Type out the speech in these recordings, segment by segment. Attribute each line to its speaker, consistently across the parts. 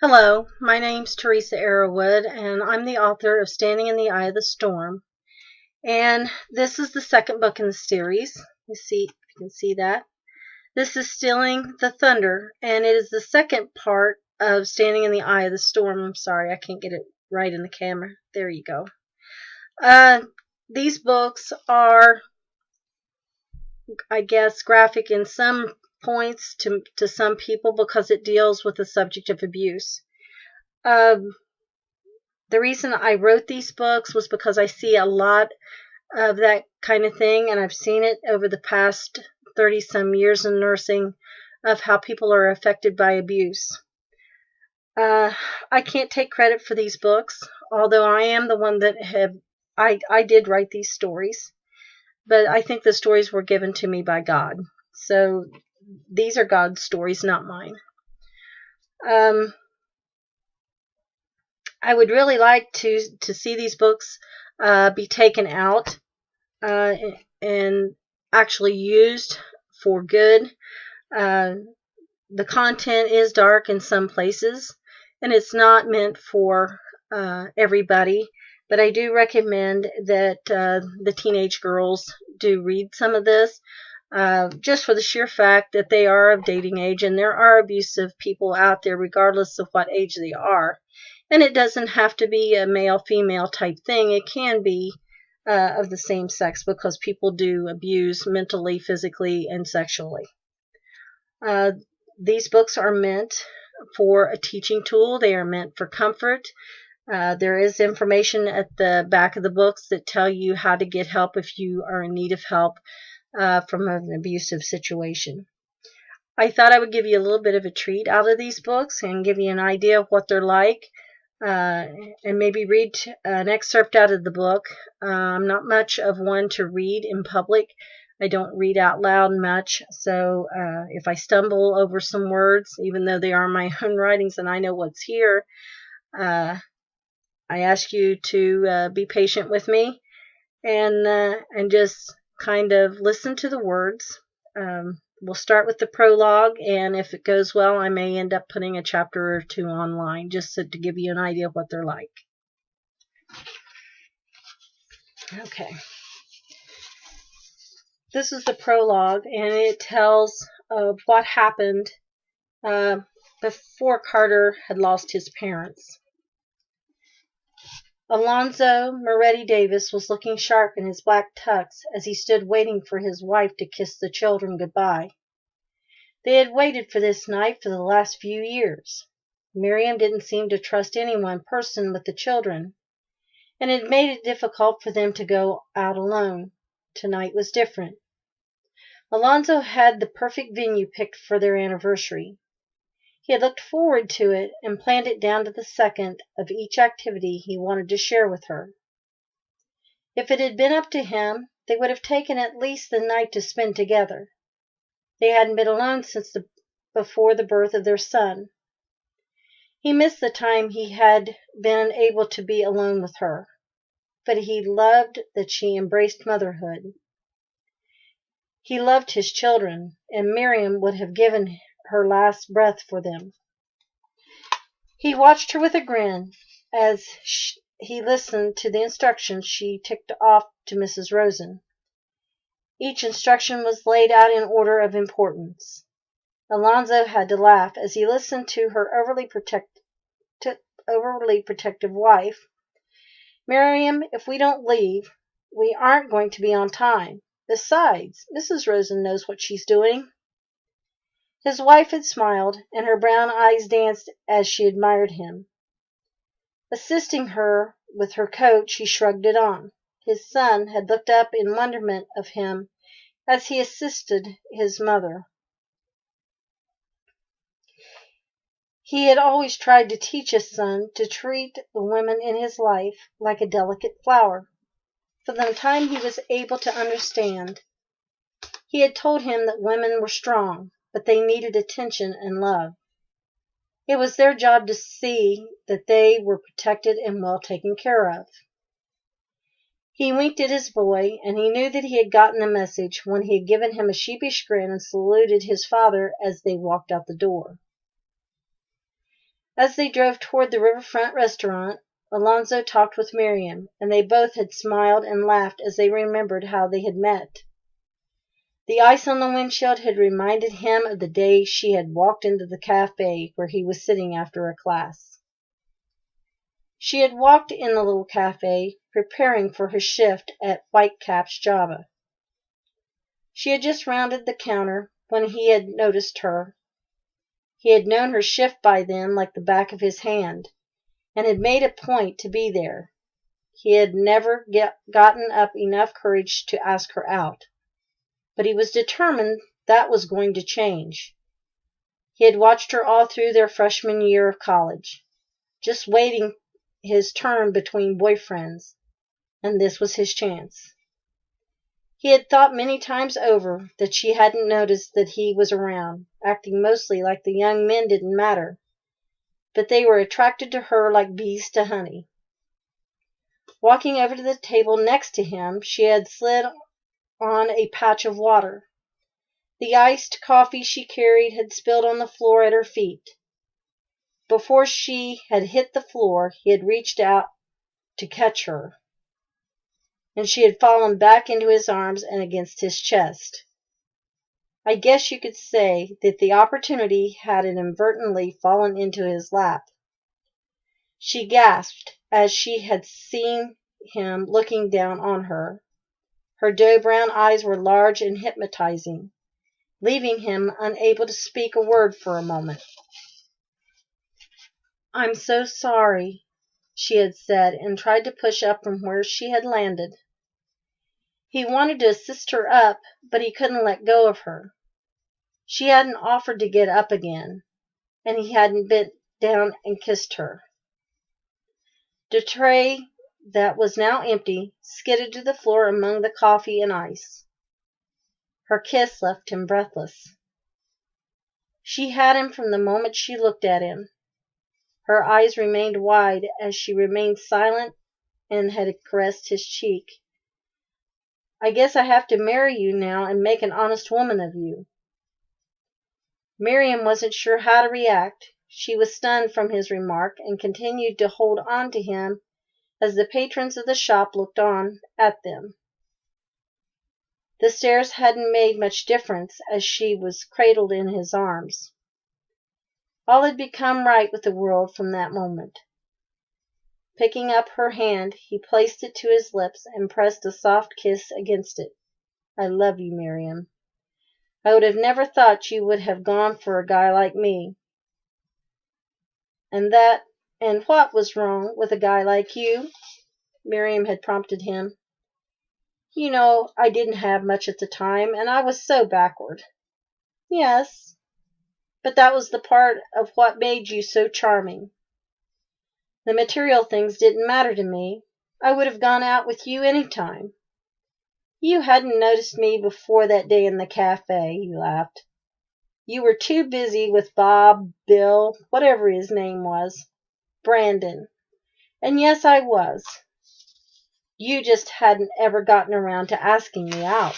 Speaker 1: Hello, my name's Teresa Arrowwood, and I'm the author of Standing in the Eye of the Storm. And this is the second book in the series. You see, if you can see that. This is Stealing the Thunder, and it is the second part of Standing in the Eye of the Storm. I'm sorry, I can't get it right in the camera. There you go. These books are, I guess, graphic in some points to some people because it deals with the subject of abuse. The reason I wrote these books was because I see a lot of that kind of thing, and I've seen it over the past 30 some years in nursing of how people are affected by abuse. I can't take credit for these books, although I am the one that I did write these stories, but I think the stories were given to me by God. So these are God's stories, not mine. I would really like to see these books be taken out and actually used for good. The content is dark in some places, and it's not meant for everybody, but I do recommend that the teenage girls do read some of this, just for the sheer fact that they are of dating age, and there are abusive people out there regardless of what age they are. And it doesn't have to be a male-female type thing. It can be of the same sex, because people do abuse mentally, physically, and sexually. These books are meant for a teaching tool. They are meant for comfort. There is information at the back of the books that tell you how to get help if you are in need of help from an abusive situation. I thought I would give you a little bit of a treat out of these books and give you an idea of what they're like. And maybe read an excerpt out of the book. I'm not much of one to read in public. I don't read out loud much, so if I stumble over some words, even though they are my own writings and I know what's here, I ask you to be patient with me and just kind of listen to the words. We'll start with the prologue, and if it goes well, I may end up putting a chapter or two online just to give you an idea of what they're like. Okay. This is the prologue, and it tells of what happened before Carter had lost his parents. Alonzo Moretti Davis was looking sharp in his black tux as he stood waiting for his wife to kiss the children goodbye. They had waited for this night for the last few years. Miriam didn't seem to trust any one person but the children, and it made it difficult for them to go out alone. Tonight was different. Alonzo had the perfect venue picked for their anniversary. He had looked forward to it and planned it down to the second of each activity he wanted to share with her. If it had been up to him, they would have taken at least the night to spend together. They hadn't been alone since before the birth of their son. He missed the time he had been able to be alone with her, but he loved that she embraced motherhood. He loved his children, and Miriam would have given her last breath for them. He watched her with a grin as he listened to the instructions she ticked off to Mrs. Rosen. Each instruction was laid out in order of importance. Alonzo had to laugh as he listened to her overly protective wife. Miriam, if we don't leave, we aren't going to be on time. Besides, Mrs. Rosen knows what she's doing. His wife had smiled, and her brown eyes danced as she admired him. Assisting her with her coat, she shrugged it on. His son had looked up in wonderment of him as he assisted his mother. He had always tried to teach his son to treat the women in his life like a delicate flower. From the time he was able to understand, he had told him that women were strong, but they needed attention and love. It was their job to see that they were protected and well taken care of. He winked at his boy, and he knew that he had gotten the message when he had given him a sheepish grin and saluted his father as they walked out the door. As they drove toward the riverfront restaurant, Alonzo talked with Miriam, and they both had smiled and laughed as they remembered how they had met. The ice on the windshield had reminded him of the day she had walked into the cafe where he was sitting after a class. She had walked in the little cafe, preparing for her shift at Whitecap's Java. She had just rounded the counter when he had noticed her. He had known her shift by then like the back of his hand, and had made a point to be there. He had never gotten up enough courage to ask her out, but he was determined that was going to change. He had watched her all through their freshman year of college, just waiting his turn between boyfriends, and this was his chance. He had thought many times over that she hadn't noticed that he was around, acting mostly like the young men didn't matter, but they were attracted to her like bees to honey. Walking over to the table next to him, she had slid on a patch of water. The iced coffee she carried had spilled on the floor at her feet. Before she had hit the floor, he had reached out to catch her, and she had fallen back into his arms and against his chest. I guess you could say that the opportunity had inadvertently fallen into his lap. She gasped as she had seen him looking down on her. Her doe-brown eyes were large and hypnotizing, leaving him unable to speak a word for a moment. "I'm so sorry," she had said, and tried to push up from where she had landed. He wanted to assist her up, but he couldn't let go of her. She hadn't offered to get up again, and he hadn't bent down and kissed her. The tray that was now empty skidded to the floor among the coffee and ice. Her kiss left him breathless. She had him from the moment she looked at him. Her eyes remained wide as she remained silent and had caressed his cheek. "I guess I have to marry you now and make an honest woman of you." Miriam wasn't sure how to react. She was stunned from his remark and continued to hold on to him as the patrons of the shop looked on at them. The stares hadn't made much difference as she was cradled in his arms. All had become right with the world from that moment. Picking up her hand, he placed it to his lips and pressed a soft kiss against it. "I love you, Miriam. I would have never thought you would have gone for a guy like me." And what was wrong with a guy like you?" Miriam had prompted him. "You know, I didn't have much at the time, and I was so backward." "Yes, but that was the part of what made you so charming. The material things didn't matter to me. I would have gone out with you any time. You hadn't noticed me before that day in the cafe," he laughed. "You were too busy with Bob, Bill, whatever his name was, Brandon. And yes, I was. You just hadn't ever gotten around to asking me out."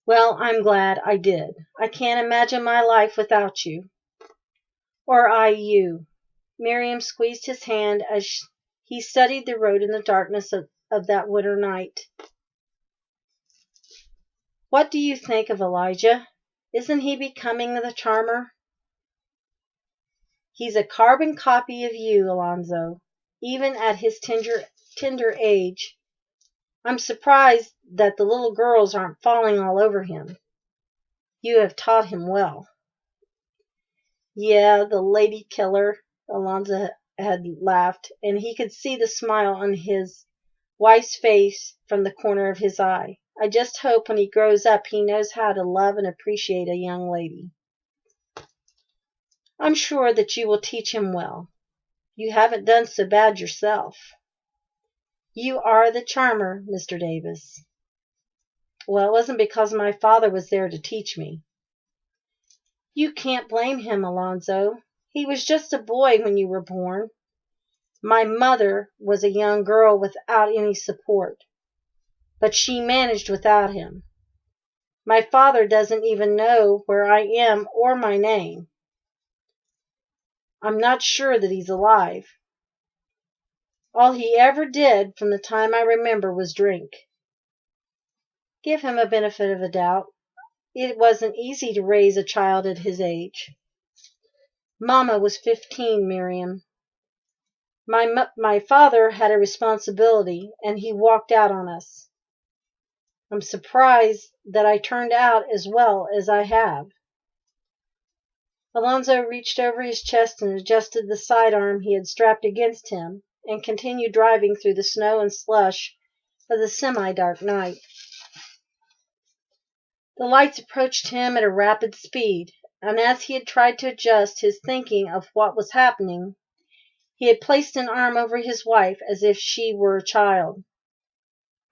Speaker 1: "Well, I'm glad I did. I can't imagine my life without you." "Or I you." Miriam squeezed his hand as he studied the road in the darkness of that winter night. "What do you think of Elijah? Isn't he becoming the charmer?" "He's a carbon copy of you, Alonzo, even at his tender age. I'm surprised that the little girls aren't falling all over him. You have taught him well." "Yeah, the lady killer," Alonzo had laughed, and he could see the smile on his wife's face from the corner of his eye. "I just hope when he grows up he knows how to love and appreciate a young lady." "I'm sure that you will teach him well. You haven't done so bad yourself. You are the charmer, Mr. Davis." "Well, it wasn't because my father was there to teach me." "You can't blame him, Alonzo. He was just a boy when you were born. My mother was a young girl without any support, but she managed without him. My father doesn't even know where I am or my name. I'm not sure that he's alive. All he ever did from the time I remember was drink. Give him a benefit of the doubt. It wasn't easy to raise a child at his age. Mama was 15, Miriam. My father had a responsibility, and he walked out on us. I'm surprised that I turned out as well as I have. Alonzo reached over his chest and adjusted the sidearm he had strapped against him, and continued driving through the snow and slush of the semi-dark night. The lights approached him at a rapid speed, and as he had tried to adjust his thinking of what was happening, he had placed an arm over his wife as if she were a child.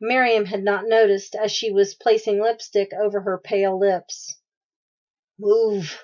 Speaker 1: Miriam had not noticed as she was placing lipstick over her pale lips. Move!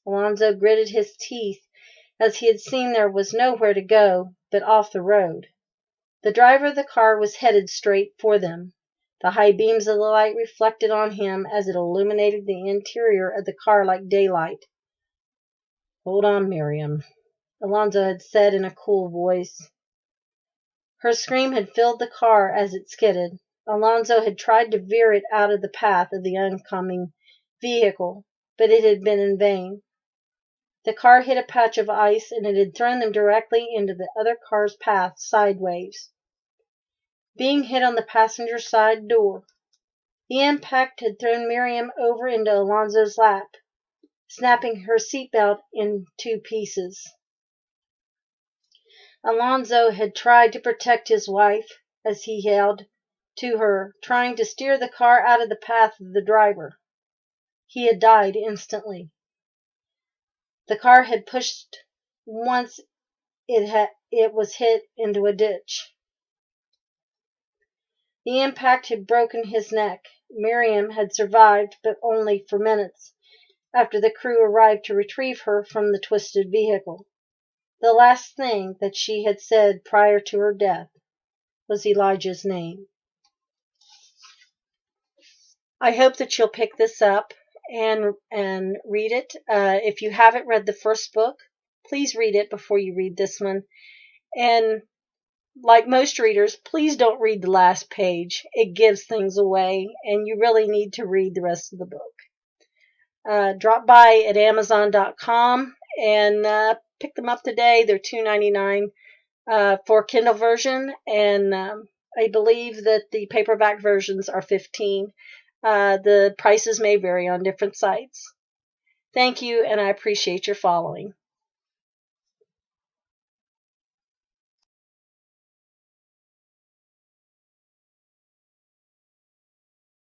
Speaker 1: Alonzo gritted his teeth as he had seen there was nowhere to go but off the road. The driver of the car was headed straight for them. The high beams of the light reflected on him as it illuminated the interior of the car like daylight. Hold on, Miriam, Alonzo had said in a cool voice. Her scream had filled the car as it skidded. Alonzo had tried to veer it out of the path of the oncoming vehicle, but it had been in vain. The car hit a patch of ice, and it had thrown them directly into the other car's path sideways, being hit on the passenger side door. The impact had thrown Miriam over into Alonzo's lap, snapping her seatbelt in two pieces. Alonzo had tried to protect his wife as he held to her, trying to steer the car out of the path of the driver. He had died instantly. The car had pushed once it was hit into a ditch. The impact had broken his neck. Miriam had survived, but only for minutes, after the crew arrived to retrieve her from the twisted vehicle. The last thing that she had said prior to her death was Elijah's name. I hope that you'll pick this up and read it. If you haven't read the first book, please read it before you read this one. And like most readers, please don't read the last page. It gives things away, and you really need to read the rest of the book. Drop by at Amazon.com and pick them up today. They're $2.99 for Kindle version, and I believe that the paperback versions are $15. The prices may vary on different sites. Thank you, and I appreciate your following.